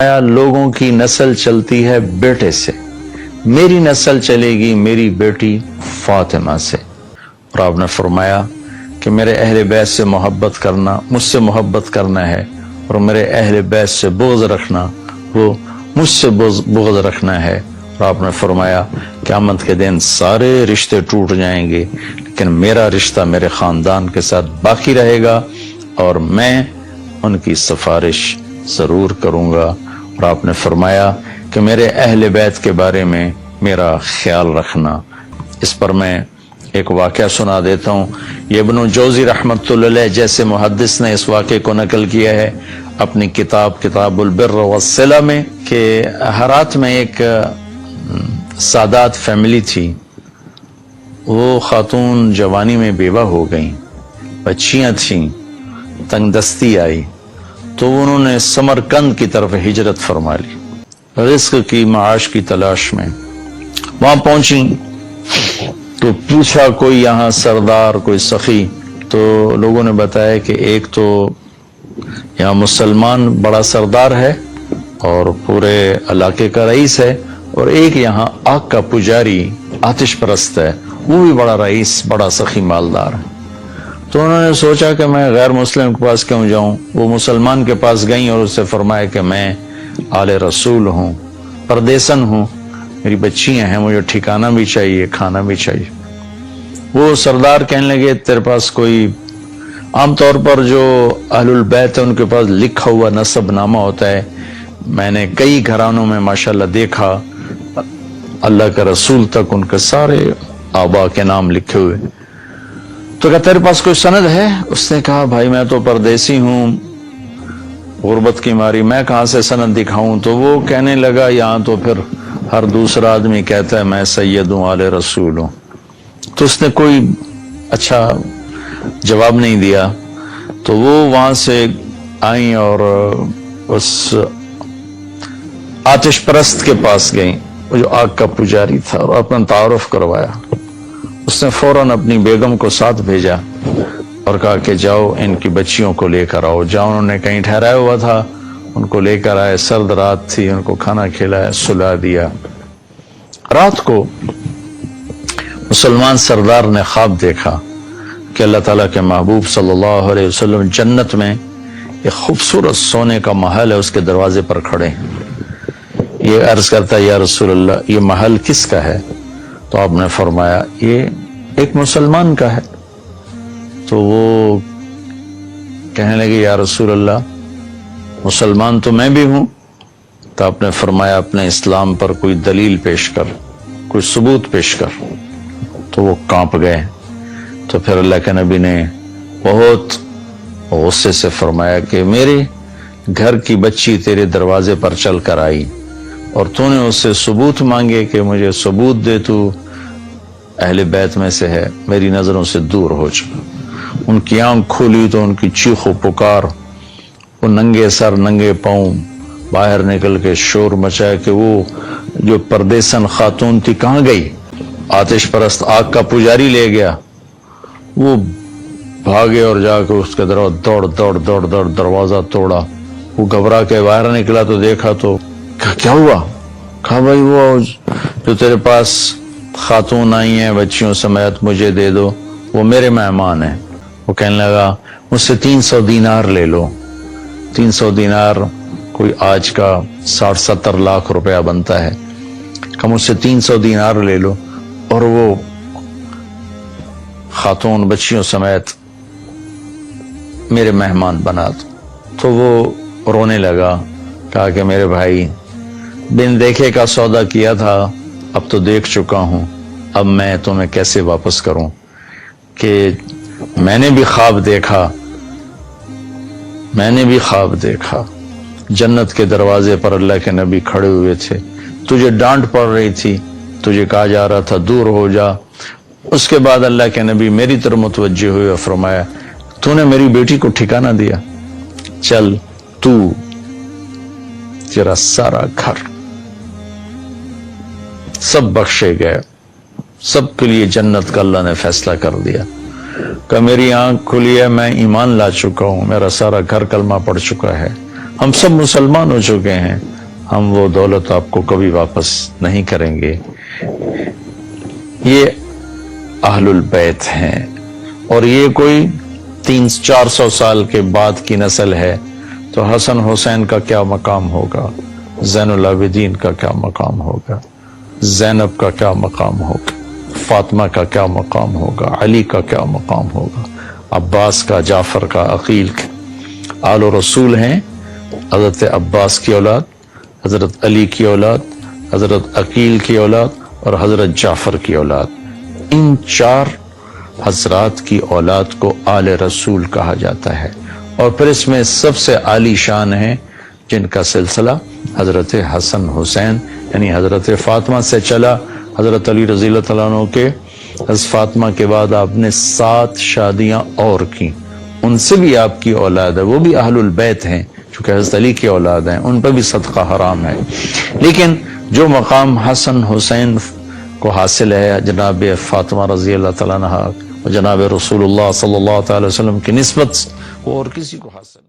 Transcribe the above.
لوگوں کی نسل چلتی ہے بیٹے سے، میری نسل چلے گی میری بیٹی فاطمہ سے۔ اور آپ نے فرمایا کہ میرے اہل بیت سے محبت کرنا، مجھ سے محبت کرنا ہے، اور میرے اہل بیت سے بغض رکھنا، وہ مجھ سے بغض رکھنا ہے۔ اور آپ نے فرمایا قیامت کے دن سارے رشتے ٹوٹ جائیں گے لیکن میرا رشتہ میرے خاندان کے ساتھ باقی رہے گا اور میں ان کی سفارش ضرور کروں گا۔ اور آپ نے فرمایا کہ میرے اہل بیت کے بارے میں میرا خیال رکھنا۔ اس پر میں ایک واقعہ سنا دیتا ہوں۔ یہ ابن جوزی رحمۃ اللہ علیہ جیسے محدث نے اس واقعے کو نقل کیا ہے اپنی کتاب البر والصلہ میں، کہ ہرات میں ایک سادات فیملی تھی۔ وہ خاتون جوانی میں بیوہ ہو گئیں، بچیاں تھیں، تنگ دستی آئی تو انہوں نے سمرقند کی طرف ہجرت فرما لی، رزق کی معاش کی تلاش میں۔ وہاں پہنچی تو پوچھا کوئی یہاں سردار، کوئی سخی، تو لوگوں نے بتایا کہ ایک تو یہاں مسلمان بڑا سردار ہے اور پورے علاقے کا رئیس ہے، اور ایک یہاں آگ کا پجاری آتش پرست ہے، وہ بھی بڑا رئیس، بڑا سخی مالدار ہے۔ تو انہوں نے سوچا کہ میں غیر مسلم کے پاس کیوں جاؤں۔ وہ مسلمان کے پاس گئیں اور اس سے فرمایا کہ میں آل رسول ہوں، پردیسن ہوں، میری بچیاں ہیں، مجھے ٹھکانہ بھی چاہیے، کھانا بھی چاہیے۔ وہ سردار کہنے لگے تیرے پاس کوئی، عام طور پر جو اہل البیت ہے ان کے پاس لکھا ہوا نسب نامہ ہوتا ہے، میں نے کئی گھرانوں میں ماشاءاللہ دیکھا اللہ کے رسول تک ان کے سارے آبا کے نام لکھے ہوئے۔ تو کہا تیرے پاس کوئی سند ہے؟ اس نے کہا بھائی میں تو پردیسی ہوں، غربت کی ماری میں کہاں سے سند دکھاؤں۔ تو وہ کہنے لگا یہاں تو پھر ہر دوسرا آدمی کہتا ہے میں سید ہوں، آل رسول ہوں۔ تو اس نے کوئی اچھا جواب نہیں دیا۔ تو وہ وہاں سے آئیں اور اس آتش پرست کے پاس گئیں، وہ جو آگ کا پجاری تھا، اور اپنا تعارف کروایا۔ اس نے فوراً اپنی بیگم کو ساتھ بھیجا اور کہا کہ جاؤ ان کی بچیوں کو لے کر آؤ۔ جاؤ، انہوں نے کہیں ٹھہرایا ہوا تھا، ان کو لے کر آئے، سرد رات تھی، ان کو کھانا کھلایا، سلا دیا۔ رات کو مسلمان سردار نے خواب دیکھا کہ اللہ تعالیٰ کے محبوب صلی اللہ علیہ وسلم جنت میں ایک خوبصورت سونے کا محل ہے، اس کے دروازے پر کھڑے ہیں۔ یہ عرض کرتا ہے یا رسول اللہ یہ محل کس کا ہے؟ تو آپ نے فرمایا یہ ایک مسلمان کا ہے۔ تو وہ کہنے لگے یا رسول اللہ مسلمان تو میں بھی ہوں۔ تو آپ نے فرمایا اپنے اسلام پر کوئی دلیل پیش کر، کوئی ثبوت پیش کر۔ تو وہ کانپ گئے۔ تو پھر اللہ کے نبی نے بہت غصے سے فرمایا کہ میرے گھر کی بچی تیرے دروازے پر چل کر آئی اور تو نے اس سے ثبوت مانگے کہ مجھے ثبوت دے، تو اہل بیت میں سے ہے، میری نظروں سے دور ہو جا۔ ان کی آنکھ کھولی تو ان کی چیخ و پکار، وہ ننگے سر ننگے پاؤں باہر نکل کے شور مچایا کہ وہ جو پردیسن خاتون تھی کہاں گئی؟ آتش پرست آگ کا پجاری لے گیا۔ وہ بھاگے اور جا کے اس کے دوڑ دروازہ توڑا۔ وہ گھبرا کے باہر نکلا تو دیکھا تو کیا ہوا؟ کہا بھائی وہ جو تیرے پاس خاتون آئی ہیں بچیوں سمیت مجھے دے دو، وہ میرے مہمان ہیں۔ وہ کہنے لگا مجھ سے 300 دینار لے لو۔ 300 دینار کوئی آج کا 60-70 لاکھ روپیہ بنتا ہے۔ کہ مجھ سے 300 دینار لے لو اور وہ خاتون بچیوں سمیت میرے مہمان بنا دو۔ تو وہ رونے لگا، کہا کہ میرے بھائی بن دیکھے کا سودا کیا تھا، اب تو دیکھ چکا ہوں، اب میں تمہیں کیسے واپس کروں؟ کہ میں نے بھی خواب دیکھا جنت کے دروازے پر اللہ کے نبی کھڑے ہوئے تھے، تجھے ڈانٹ پڑ رہی تھی، تجھے کہا جا رہا تھا دور ہو جا۔ اس کے بعد اللہ کے نبی میری طرف متوجہ ہوئے اور فرمایا تو نے میری بیٹی کو ٹھکانہ دیا، چل تو تیرا سارا گھر سب بخشے گئے، سب کے لیے جنت کا اللہ نے فیصلہ کر دیا۔ کہ میری آنکھ کھلی ہے، میں ایمان لا چکا ہوں، میرا سارا گھر کلمہ پڑھ چکا ہے، ہم سب مسلمان ہو چکے ہیں، ہم وہ دولت آپ کو کبھی واپس نہیں کریں گے۔ یہ اہل البیت ہیں، اور یہ کوئی 300-400 سال کے بعد کی نسل ہے، تو حسن حسین کا کیا مقام ہوگا، زین العابدین کا کیا مقام ہوگا، زینب کا کیا مقام ہوگا، فاطمہ کا کیا مقام ہوگا، علی کا کیا مقام ہوگا، عباس کا، جعفر کا، عقیل کا۔ آل و رسول ہیں، حضرت عباس کی اولاد، حضرت علی کی اولاد، حضرت عقیل کی اولاد اور حضرت جعفر کی اولاد۔ ان 4 حضرات کی اولاد کو آل رسول کہا جاتا ہے، اور پھر اس میں سب سے عالی شان ہیں جن کا سلسلہ حضرت حسن حسین یعنی حضرت فاطمہ سے چلا۔ حضرت علی رضی اللہ تعالیٰ عنہ کے حضرت فاطمہ کے بعد آپ نے 7 شادیاں اور کی، ان سے بھی آپ کی اولاد ہے، وہ بھی اہل البیت ہیں، چونکہ حضرت علی کی اولاد ہیں، ان پر بھی صدقہ حرام ہے۔ لیکن جو مقام حسن حسین کو حاصل ہے جناب فاطمہ رضی اللہ تعالیٰ عنہ اور جناب رسول اللہ صلی اللہ تعالی وسلم کی نسبت، وہ اور کسی کو حاصل